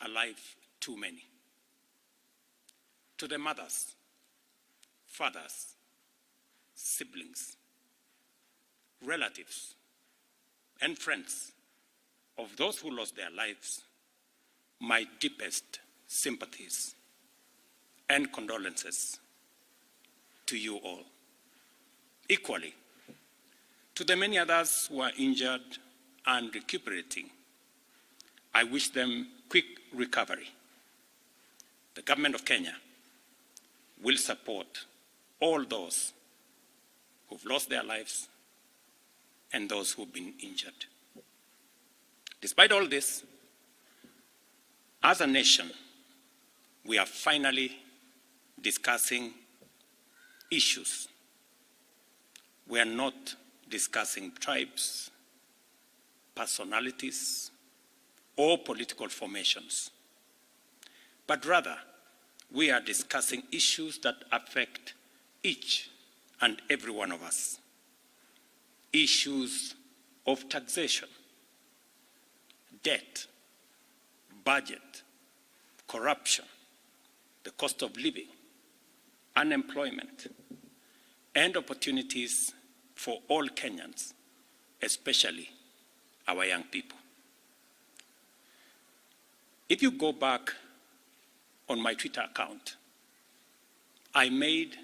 a life too many. To the mothers, fathers, siblings, relatives, and friends of those who lost their lives, my deepest sympathies and condolences to you all. Equally, to the many others who are injured and recuperating, I wish them quick recovery. The government of Kenya will support all those who've lost their lives and those who've been injured. Despite all this, as a nation, we are finally discussing issues. We are not discussing tribes, personalities, or political formations, but rather we are discussing issues that affect each and every one of us. Issues of taxation, debt, budget, corruption, the cost of living, unemployment, and opportunities for all Kenyans, especially our young people. If you go back on my Twitter account, I made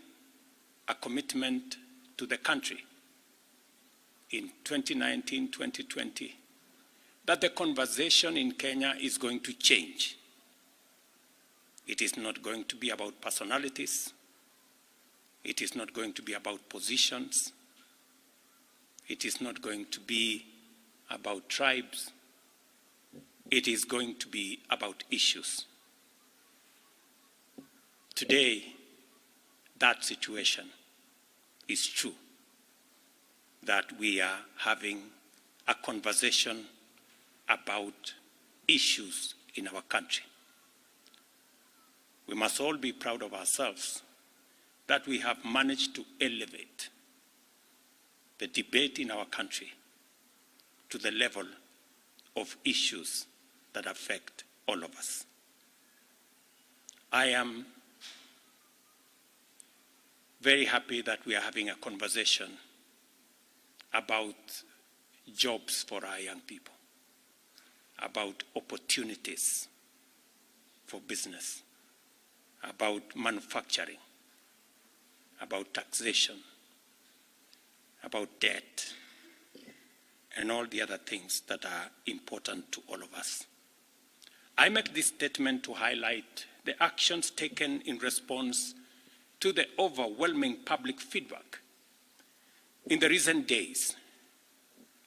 a commitment to the country in 2019, 2020, that the conversation in Kenya is going to change. It is not going to be about personalities. It is not going to be about positions. It is not going to be about tribes. It is going to be about issues. Today, that situation is true, that we are having a conversation about issues in our country. We must all be proud of ourselves that we have managed to elevate the debate in our country to the level of issues that affect all of us. I am very happy that we are having a conversation about jobs for our young people, about opportunities for business, about manufacturing, about taxation, about debt, and all the other things that are important to all of us. I make this statement to highlight the actions taken in response to the overwhelming public feedback in the recent days,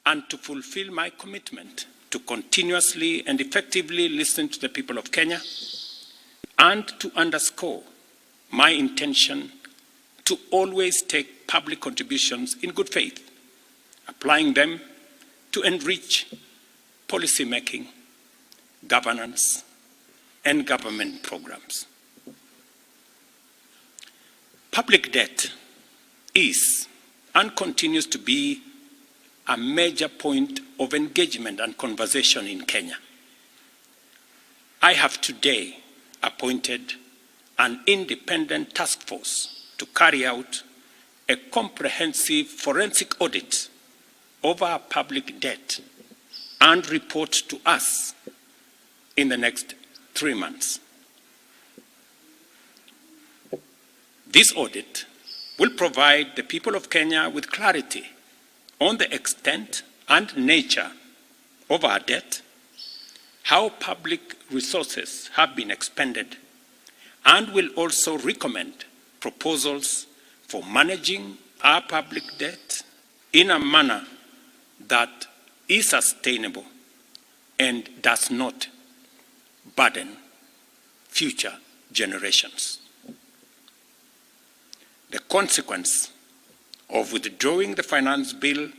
and to fulfill my commitment to continuously and effectively listen to the people of Kenya, and to underscore my intention to always take public contributions in good faith, applying them to enrich policy making, governance, and government programs. Public debt is and continues to be a major point of engagement and conversation in Kenya. I have today appointed an independent task force to carry out a comprehensive forensic audit of our public debt and report to us in the next 3 months. This audit will provide the people of Kenya with clarity on the extent and nature of our debt, how public resources have been expended, and will also recommend proposals for managing our public debt in a manner that is sustainable and does not burden future generations. The consequence of withdrawing the finance bill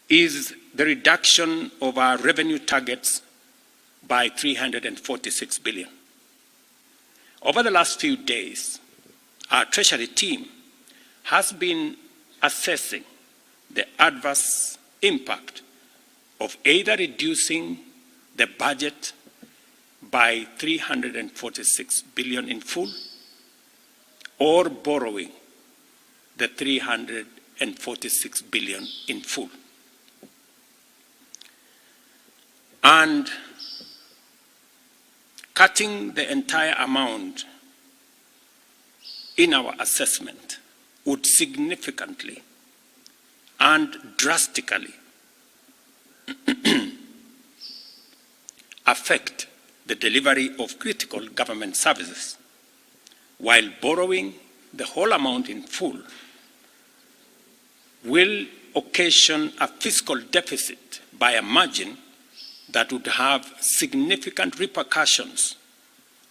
is the reduction of our revenue targets by 346 billion. Over the last few days, our Treasury team has been assessing the adverse impact of either reducing the budget by 346 billion in full, or borrowing the 346 billion in full. And cutting the entire amount in our assessment would significantly and drastically affect the delivery of critical government services, while borrowing the whole amount in full will occasion a fiscal deficit by a margin that would have significant repercussions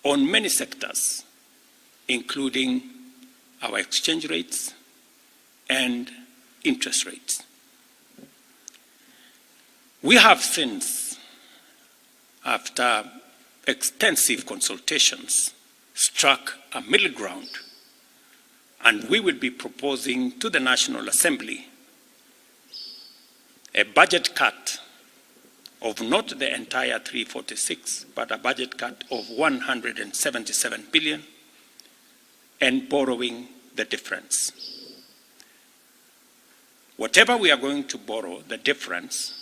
on many sectors, including our exchange rates and interest rates. We have since, after extensive consultations, struck a middle ground, and we will be proposing to the National Assembly a budget cut of not the entire 346, but a budget cut of 177 billion, and borrowing the difference. Whatever we are going to borrow, the difference,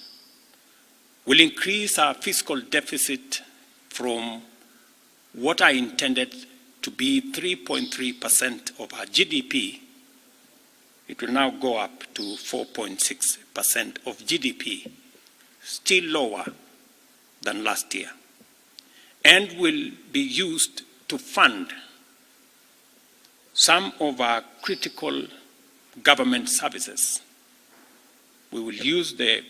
will increase our fiscal deficit from what I intended to be 3.3% of our GDP. It will now go up to 4.6% of GDP, still lower than last year, and will be used to fund some of our critical government services. We will use the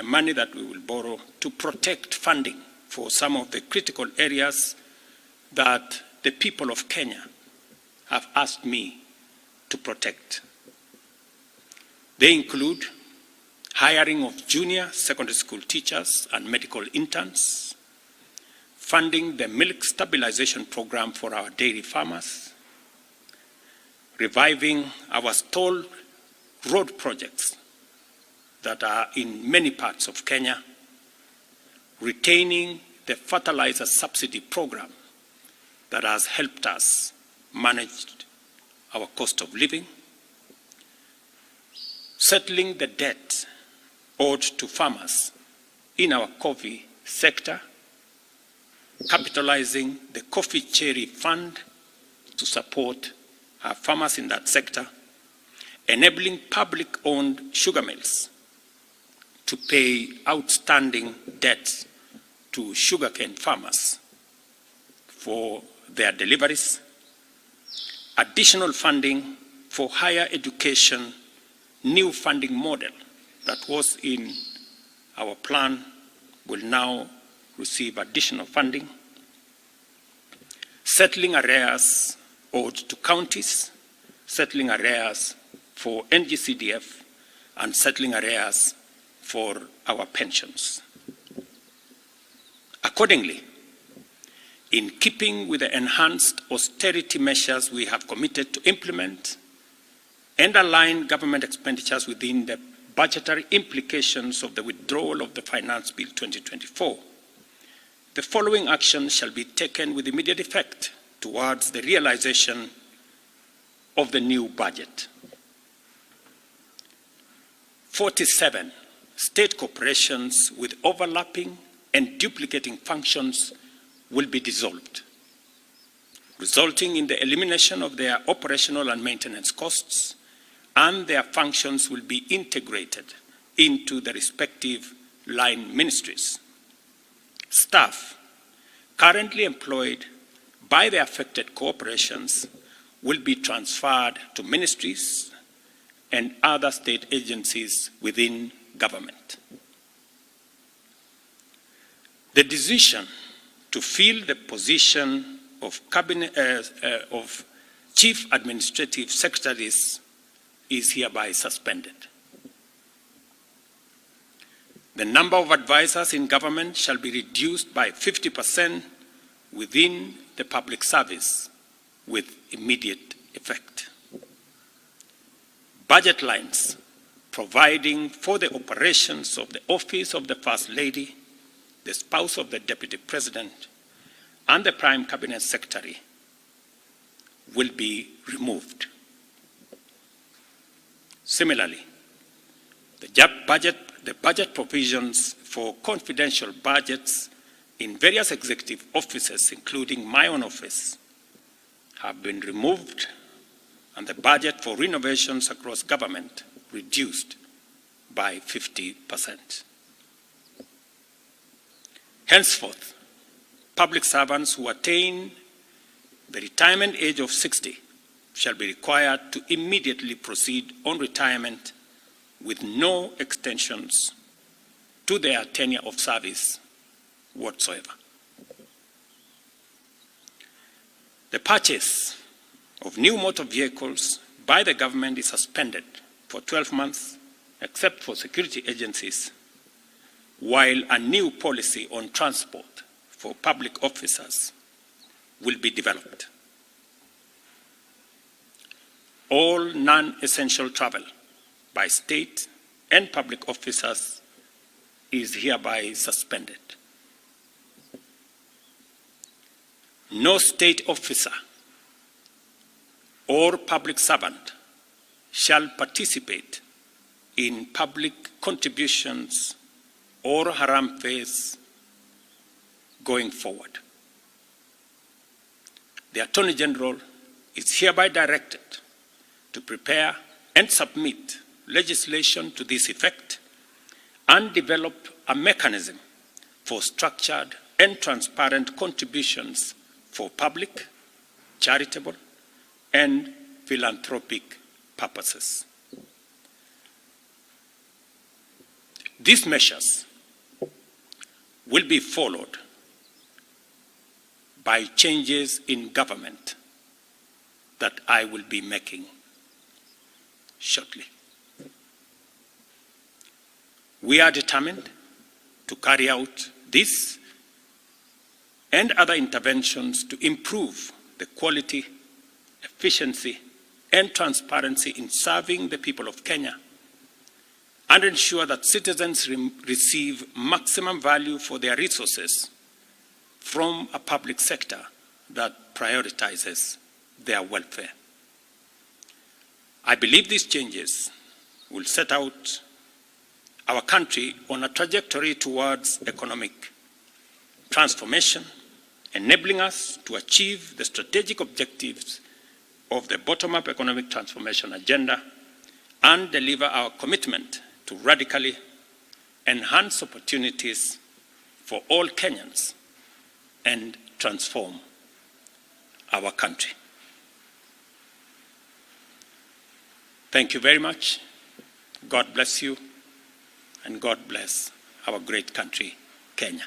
money that we will borrow to protect funding for some of the critical areas that the people of Kenya have asked me to protect. They include hiring of junior secondary school teachers and medical interns, funding the milk stabilization program for our dairy farmers, reviving our stalled road projects that are in many parts of Kenya, retaining the fertilizer subsidy program that has helped us manage our cost of living, settling the debt owed to farmers in our coffee sector, capitalizing the coffee cherry fund to support our farmers in that sector, enabling public-owned sugar mills to pay outstanding debts to sugarcane farmers for their deliveries, additional funding for higher education, new funding model that was in our plan will now receive additional funding, settling arrears owed to counties, settling arrears for NGCDF, and settling arrears for our pensions. Accordingly, in keeping with the enhanced austerity measures we have committed to implement and align government expenditures within the budgetary implications of the withdrawal of the Finance Bill 2024, the following actions shall be taken with immediate effect towards the realization of the new budget. 47 state corporations with overlapping and duplicating functions will be dissolved, resulting in the elimination of their operational and maintenance costs, and their functions will be integrated into the respective line ministries. Staff currently employed by the affected corporations will be transferred to ministries and other state agencies within government. The decision to fill the position of Chief Administrative Secretaries is hereby suspended. The number of advisors in government shall be reduced by 50% within the public service with immediate effect. Budget lines providing for the operations of the office of the First Lady, the spouse of the Deputy President, and the Prime Cabinet Secretary will be removed. Similarly, the budget provisions for confidential budgets in various executive offices, including my own office, have been removed, and the budget for renovations across government reduced by 50%. Henceforth, public servants who attain the retirement age of 60 shall be required to immediately proceed on retirement with no extensions to their tenure of service whatsoever. The purchase of new motor vehicles by the government is suspended for 12 months, except for security agencies, while a new policy on transport for public officers will be developed. All non-essential travel by state and public officers is hereby suspended. No state officer or public servant shall participate in public contributions or haram phase going forward. The Attorney General is hereby directed to prepare and submit legislation to this effect and develop a mechanism for structured and transparent contributions for public, charitable, and philanthropic purposes. These measures will be followed by changes in government that I will be making shortly. We are determined to carry out this and other interventions to improve the quality, efficiency, and transparency in serving the people of Kenya and ensure that citizens receive maximum value for their resources from a public sector that prioritizes their welfare. I believe these changes will set out our country on a trajectory towards economic transformation, enabling us to achieve the strategic objectives of the bottom-up economic transformation agenda and deliver our commitment to radically enhance opportunities for all Kenyans and transform our country. Thank you very much. God bless you, and God bless our great country, Kenya.